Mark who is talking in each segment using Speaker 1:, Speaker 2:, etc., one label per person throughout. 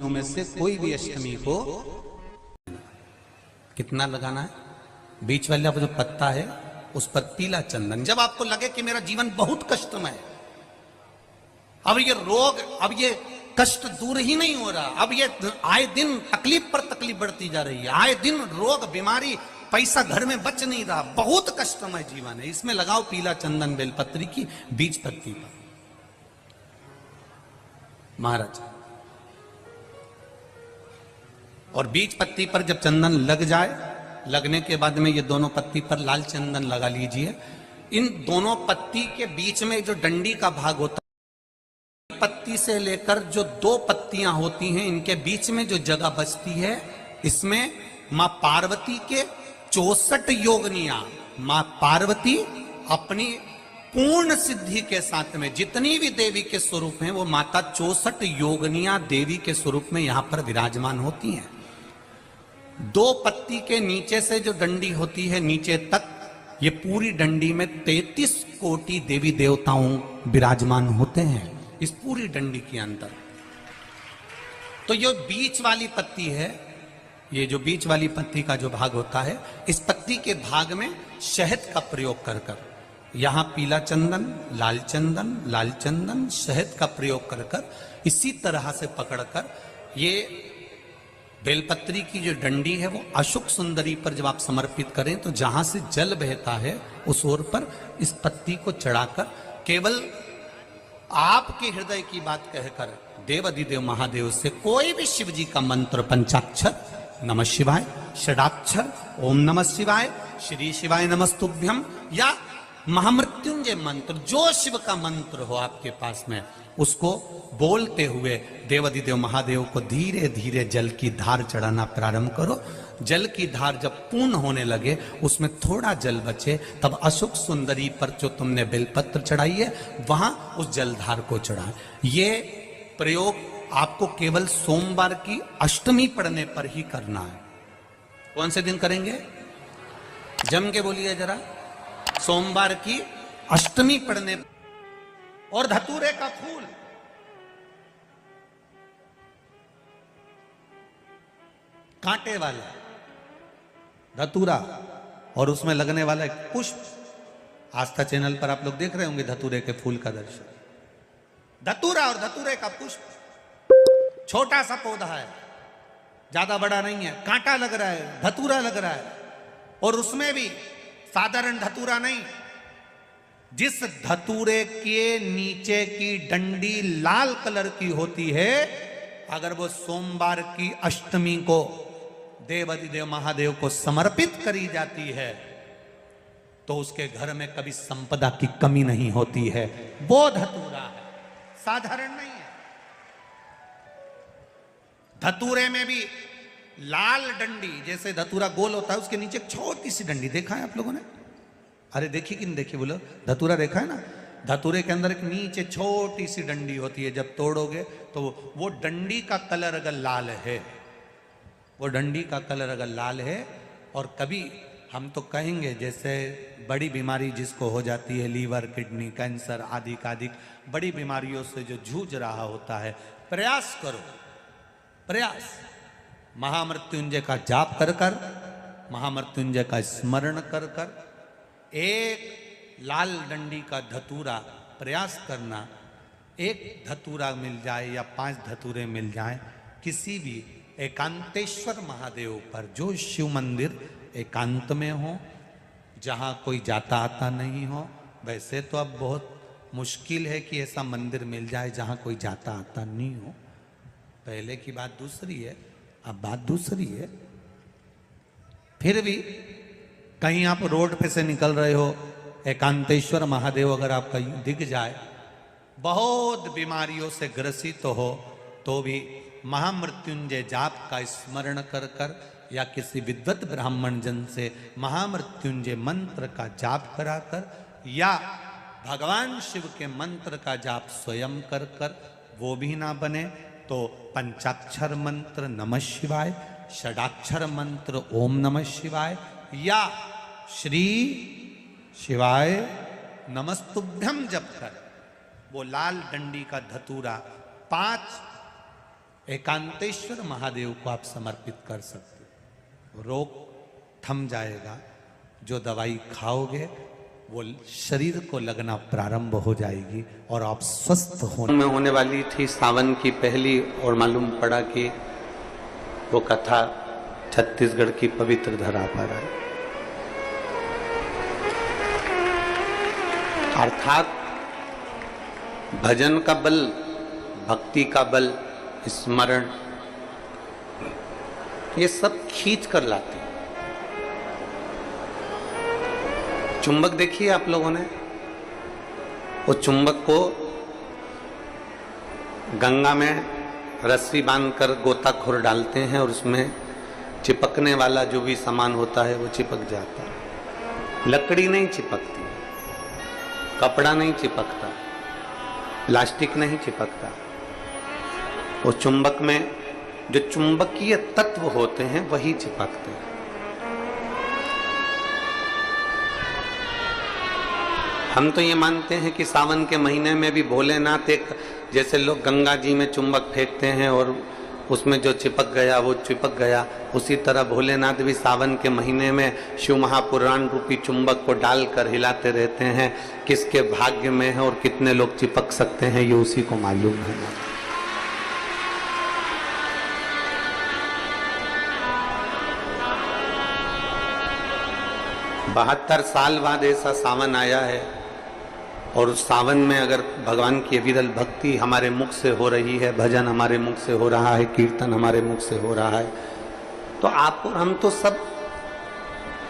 Speaker 1: में से कोई भी अष्टमी को कितना लगाना है? बीच वाला जो पत्ता है उस पर पीला चंदन। जब आपको लगे कि मेरा जीवन बहुत कष्टमय है, अब ये रोग, अब ये कष्ट दूर ही नहीं हो रहा, अब ये आए दिन तकलीफ पर तकलीफ बढ़ती जा रही है, आए दिन रोग बीमारी, पैसा घर में बच नहीं रहा, बहुत कष्टमय जीवन है, इसमें लगाओ पीला चंदन बेलपत्री की बीज पत्ती पर। महाराज, और बीज पत्ती पर जब चंदन लग जाए, लगने के बाद में ये दोनों पत्ती पर लाल चंदन लगा लीजिए। इन दोनों पत्ती के बीच में जो डंडी का भाग होता है, पत्ती से लेकर जो दो पत्तियां होती हैं, इनके बीच में जो जगह बचती है, इसमें मां पार्वती के 64 योगनियां, मां पार्वती अपनी पूर्ण सिद्धि के साथ में जितनी भी देवी के स्वरूप हैं, वो माता 64 योगनियां देवी के स्वरूप में यहां पर विराजमान होती हैं। दो पत्ती के नीचे से जो डंडी होती है नीचे तक, ये पूरी डंडी में 33 कोटि देवी देवताओं विराजमान होते हैं इस पूरी डंडी के अंदर। तो ये बीच वाली पत्ती है, ये जो बीच वाली पत्ती का जो भाग होता है, इस पत्ती के भाग में शहद का प्रयोग कर कर, यहां पीला चंदन, लाल चंदन, लाल चंदन, शहद का प्रयोग कर कर, इसी तरह से पकड़कर ये बेलपत्री की जो डंडी है वो अशोक सुंदरी पर जब आप समर्पित करें, तो जहां से जल बहता है उस ओर पर इस पत्ती को चढ़ाकर केवल आपके हृदय की बात कहकर देवाधिदेव महादेव से कोई भी शिव जी का मंत्र, पंचाक्षर नमः शिवाय, षडाक्षर ओम नमः शिवाय, श्री शिवाय नमस्तुभ्यम, या महामृत्युंजय मंत्र, जो शिव का मंत्र हो आपके पास में, उसको बोलते हुए देवाधिदेव महादेव को धीरे धीरे जल की धार चढ़ाना प्रारंभ करो। जल की धार जब पूर्ण होने लगे, उसमें थोड़ा जल बचे, तब अशोक सुंदरी पर जो तुमने बेलपत्र चढ़ाई है वहां उस जलधार को चढ़ाए। ये प्रयोग आपको केवल सोमवार की अष्टमी पढ़ने पर ही करना है। कौन से दिन करेंगे? जम के बोलिए जरा। सोमवार की अष्टमी पढ़ने। और धतूरे का फूल, कांटे वाला धतूरा, और उसमें लगने वाला एक पुष्प। आस्था चैनल पर आप लोग देख रहे होंगे धतूरे के फूल का दर्शन। धतूरा और धतूरे का पुष्प, छोटा सा पौधा है, ज्यादा बड़ा नहीं है, कांटा लग रहा है, धतूरा लग रहा है, और उसमें भी साधारण धतूरा नहीं, जिस धतूरे के नीचे की डंडी लाल कलर की होती है, अगर वो सोमवार की अष्टमी को देवाधिदेव महादेव को समर्पित करी जाती है, तो उसके घर में कभी संपदा की कमी नहीं होती है। वो धतूरा है, साधारण नहीं है। धतूरे में भी लाल डंडी, जैसे धतूरा गोल होता है, उसके नीचे एक छोटी सी डंडी, देखा है आप लोगों ने? अरे देखी कि नहीं देखी बोलो? धतूरा देखा है ना? धतूरे के अंदर एक नीचे छोटी सी डंडी होती है, जब तोड़ोगे तो वो डंडी का कलर अगर लाल है, वो डंडी का कलर अगर लाल है, और कभी हम तो कहेंगे जैसे बड़ी बीमारी जिसको हो जाती है, लीवर, किडनी, कैंसर आदि का आदि बड़ी बीमारियों से जो जूझ रहा होता है, प्रयास करो, प्रयास महामृत्युंजय का जाप कर कर, महामृत्युंजय का स्मरण कर कर, एक लाल डंडी का धतूरा प्रयास करना। एक धतूरा मिल जाए या 5 धतूरे मिल जाए किसी भी एकांतेश्वर महादेव पर, जो शिव मंदिर एकांत में हो, जहाँ कोई जाता आता नहीं हो। वैसे तो अब बहुत मुश्किल है कि ऐसा मंदिर मिल जाए जहाँ कोई जाता आता नहीं हो, पहले की बात दूसरी है, अब बात दूसरी है। फिर भी कहीं आप रोड पे से निकल रहे हो, एकांतेश्वर महादेव अगर आपका दिख जाए, बहुत बीमारियों से ग्रसित हो, तो भी महामृत्युंजय जाप का स्मरण कर कर, या किसी विद्वत ब्राह्मण जन से महामृत्युंजय मंत्र का जाप कराकर, या भगवान शिव के मंत्र का जाप स्वयं कर कर, वो भी ना बने तो पंचाक्षर मंत्र नमः शिवाय, षडाक्षर मंत्र ओम नमः शिवाय, या श्री शिवाय नमस्तुभ्यम जप कर वो लाल डंडी का धतूरा 5 एकांतेश्वर महादेव को आप समर्पित कर सकते हो। रोग थम जाएगा, जो दवाई खाओगे वो शरीर को लगना प्रारंभ हो जाएगी और आप स्वस्थ होने वाली थी सावन की पहली, और मालूम पड़ा कि वो कथा छत्तीसगढ़ की पवित्र धरा पर है। अर्थात भजन का बल, भक्ति का बल, स्मरण, ये सब खींच कर लाते हैं। चुंबक देखिए आप लोगों ने, वो चुंबक को गंगा में रस्सी बांधकर गोताखोर डालते हैं और उसमें चिपकने वाला जो भी सामान होता है वो चिपक जाता है। लकड़ी नहीं चिपकती, कपड़ा नहीं चिपकता, प्लास्टिक नहीं चिपकता। वो चुंबक में जो चुंबकीय तत्व होते हैं वही चिपकते हैं। हम तो ये मानते हैं कि सावन के महीने में भी भोलेनाथ एक, जैसे लोग गंगा जी में चुंबक फेंकते हैं और उसमें जो चिपक गया वो चिपक गया, उसी तरह भोलेनाथ भी सावन के महीने में शिव महापुराण रूपी चुंबक को डालकर हिलाते रहते हैं। किसके भाग्य में है और कितने लोग चिपक सकते हैं ये उसी को मालूम है। 72 साल बाद ऐसा सावन आया है, और उस सावन में अगर भगवान की अविरल भक्ति हमारे मुख से हो रही है, भजन हमारे मुख से हो रहा है, कीर्तन हमारे मुख से हो रहा है, तो आप और हम तो सब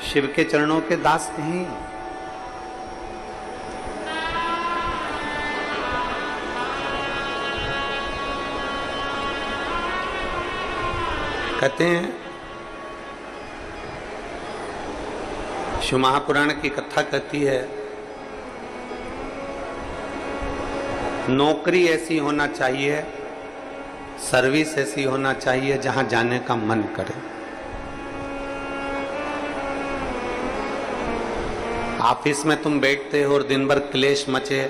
Speaker 1: शिव के चरणों के दास हैं। कहते हैं, शिव महापुराण की कथा कहती है, नौकरी ऐसी होना चाहिए, सर्विस ऐसी होना चाहिए जहां जाने का मन करे। ऑफिस में तुम बैठते हो और दिन भर क्लेश मचे,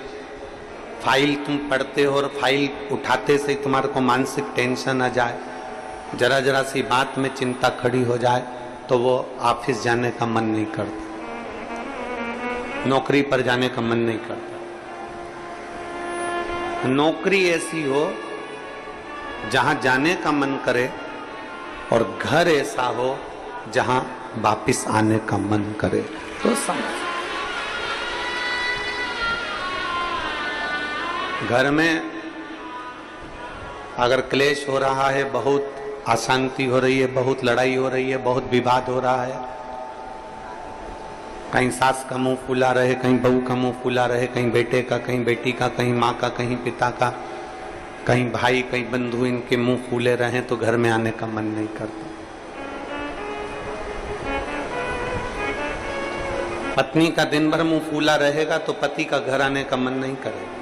Speaker 1: फाइल तुम पढ़ते हो और फाइल उठाते से तुम्हारे को मानसिक टेंशन आ जाए, जरा जरा सी बात में चिंता खड़ी हो जाए, तो वो ऑफिस जाने का मन नहीं करता, नौकरी पर जाने का मन नहीं करता। नौकरी ऐसी हो जहां जाने का मन करे, और घर ऐसा हो जहां वापिस आने का मन करे। तो समझ, घर में अगर क्लेश हो रहा है, बहुत अशांति हो रही है, बहुत लड़ाई हो रही है, बहुत विवाद हो रहा है, कहीं सास का मुंह फूला रहे, कहीं बहू का मुंह फूला रहे, कहीं बेटे का, कहीं बेटी का, कहीं माँ का, कहीं पिता का, कहीं भाई, कहीं बंधु, इनके मुंह फूले रहे तो घर में आने का मन नहीं करता। पत्नी का दिन भर मुंह फूला रहेगा तो पति का घर आने का मन नहीं करेगा।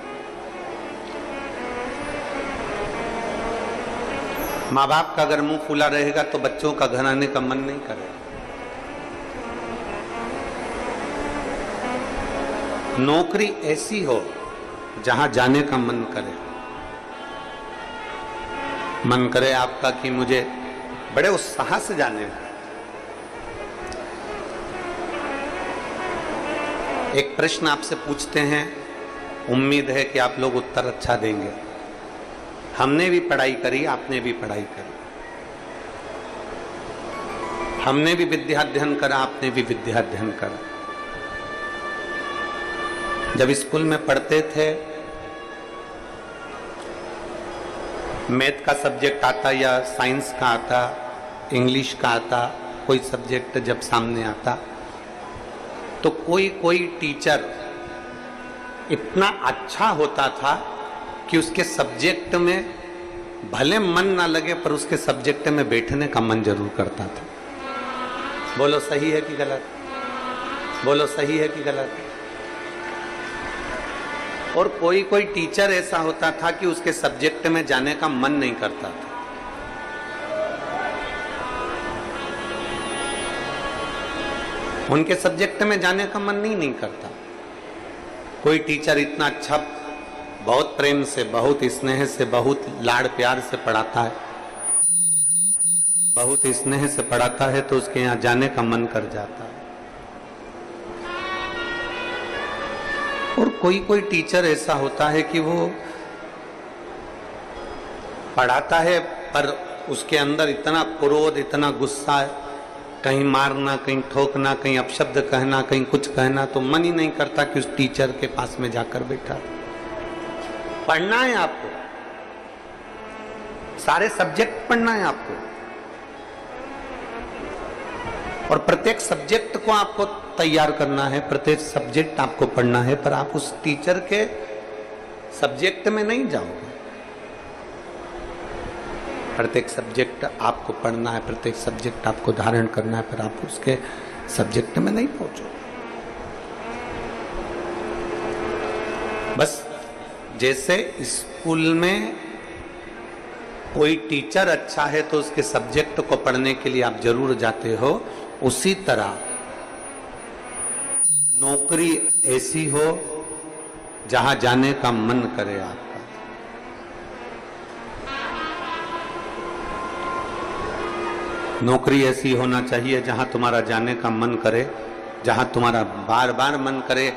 Speaker 1: माँ बाप का अगर मुंह फूला रहेगा तो बच्चों का घर आने का मन नहीं करेगा। नौकरी ऐसी हो जहां जाने का मन करे, मन करे आपका कि मुझे बड़े उत्साह से जाने हैं। एक प्रश्न आपसे पूछते हैं, उम्मीद है कि आप लोग उत्तर अच्छा देंगे। हमने भी पढ़ाई करी, आपने भी पढ़ाई करी, हमने भी विद्याध्ययन करा, आपने भी विद्याध्ययन करा। जब स्कूल में पढ़ते थे, मैथ का सब्जेक्ट आता या साइंस का आता, इंग्लिश का आता, कोई सब्जेक्ट जब सामने आता तो कोई टीचर इतना अच्छा होता था कि उसके सब्जेक्ट में भले मन ना लगे पर उसके सब्जेक्ट में बैठने का मन जरूर करता था। बोलो सही है कि गलत? बोलो सही है कि गलत? और कोई टीचर ऐसा होता था कि उसके सब्जेक्ट में जाने का मन नहीं करता था। उनके सब्जेक्ट में जाने का मन नहीं करता। कोई टीचर इतना अच्छा, बहुत प्रेम से, बहुत स्नेह से, बहुत लाड़ प्यार से पढ़ाता है, बहुत स्नेह से पढ़ाता है तो उसके यहाँ जाने का मन कर जाता है। और कोई कोई टीचर ऐसा होता है कि वो पढ़ाता है पर उसके अंदर इतना क्रोध, इतना गुस्सा है, कहीं मारना, कहीं ठोकना, कहीं अपशब्द कहना, कहीं कुछ कहना, तो मन ही नहीं करता कि उस टीचर के पास में जाकर बैठा। पढ़ना है आपको, सारे सब्जेक्ट पढ़ना है आपको, और प्रत्येक सब्जेक्ट को आपको तैयार करना है, प्रत्येक सब्जेक्ट आपको पढ़ना है, पर आप उस टीचर के सब्जेक्ट में नहीं जाओगे। प्रत्येक सब्जेक्ट आपको पढ़ना है, प्रत्येक सब्जेक्ट आपको धारण करना है, पर आप उसके सब्जेक्ट में नहीं पहुंचोगे। बस जैसे स्कूल में कोई टीचर अच्छा है तो उसके सब्जेक्ट को पढ़ने के लिए आप जरूर जाते हो, उसी तरह नौकरी ऐसी हो जहां जाने का मन करे आपका। नौकरी ऐसी होना चाहिए जहां तुम्हारा जाने का मन करे, जहां तुम्हारा बार बार मन करे,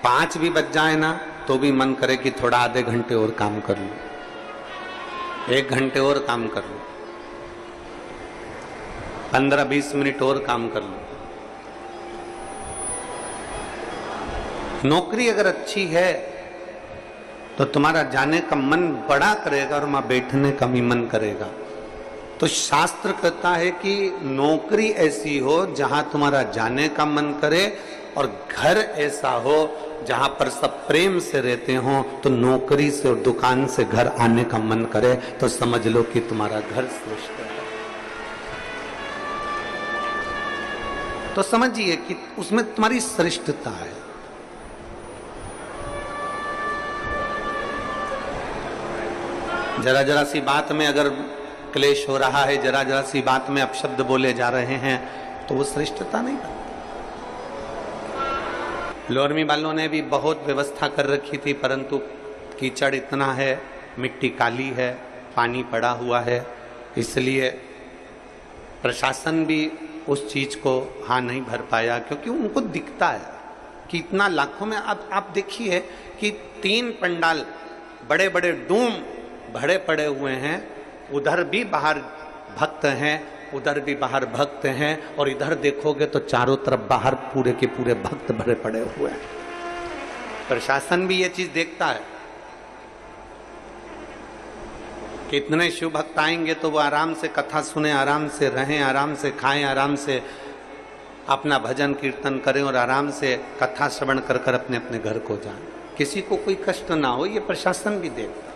Speaker 1: 5 भी बज जाए ना तो भी मन करे कि थोड़ा आधे घंटे और काम कर लूं, 1 घंटे और काम कर लूं, 15-20 मिनट और काम कर लूं। नौकरी अगर अच्छी है तो तुम्हारा जाने का मन बड़ा करेगा और वहां बैठने का भी मन करेगा। तो शास्त्र कहता है कि नौकरी ऐसी हो जहां तुम्हारा जाने का मन करे, और घर ऐसा हो जहां पर सब प्रेम से रहते हो, तो नौकरी से और दुकान से घर आने का मन करे, तो समझ लो कि तुम्हारा घर श्रेष्ठ है। तो समझिए कि उसमें तुम्हारी श्रेष्ठता है। जरा जरा सी बात में अगर क्लेश हो रहा है, जरा जरा सी बात में अपशब्द बोले जा रहे हैं, तो वो श्रेष्ठता नहीं बनती। लोरमी वालों ने भी बहुत व्यवस्था कर रखी थी, परंतु कीचड़ इतना है, मिट्टी काली है, पानी पड़ा हुआ है, इसलिए प्रशासन भी उस चीज को हाँ नहीं भर पाया, क्योंकि उनको दिखता है कि इतना लाखों में। अब आप देखिए कि 3 पंडाल बड़े बड़े डूम भरे पड़े हुए हैं, उधर भी बाहर भक्त हैं, उधर भी बाहर भक्त हैं, और इधर देखोगे तो चारों तरफ बाहर पूरे के पूरे भक्त भरे पड़े हुए हैं। प्रशासन भी ये चीज देखता है कि इतने शिव भक्त आएंगे तो वो आराम से कथा सुने, आराम से रहें, आराम से खाएं, आराम से अपना भजन कीर्तन करें, और आराम से कथा श्रवण कर कर अपने अपने घर को जाएं, किसी को कोई कष्ट ना हो। ये प्रशासन भी देखता है।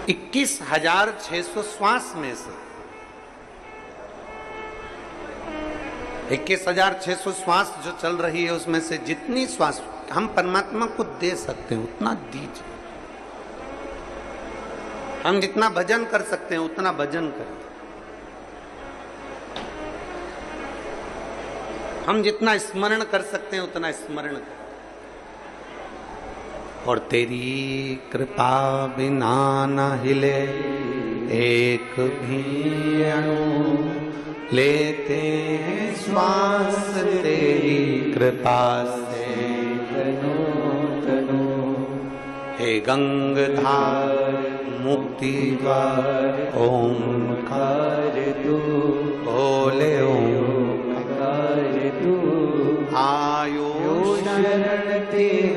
Speaker 1: 21,600 श्वास में से 21,600 श्वास जो चल रही है, उसमें से जितनी श्वास हम परमात्मा को दे सकते हैं उतना दीजिए। हम जितना भजन कर सकते हैं उतना भजन करें, हम जितना स्मरण कर सकते हैं उतना स्मरण करें। और तेरी कृपा बिना न हिले एक भी अणु, लेते हैं श्वास तेरी कृपा से तनु तनु। हे गंगाधार मुक्ति द्वार ओंकार तू, बोले ओंकार तू। आयो शरण तेरी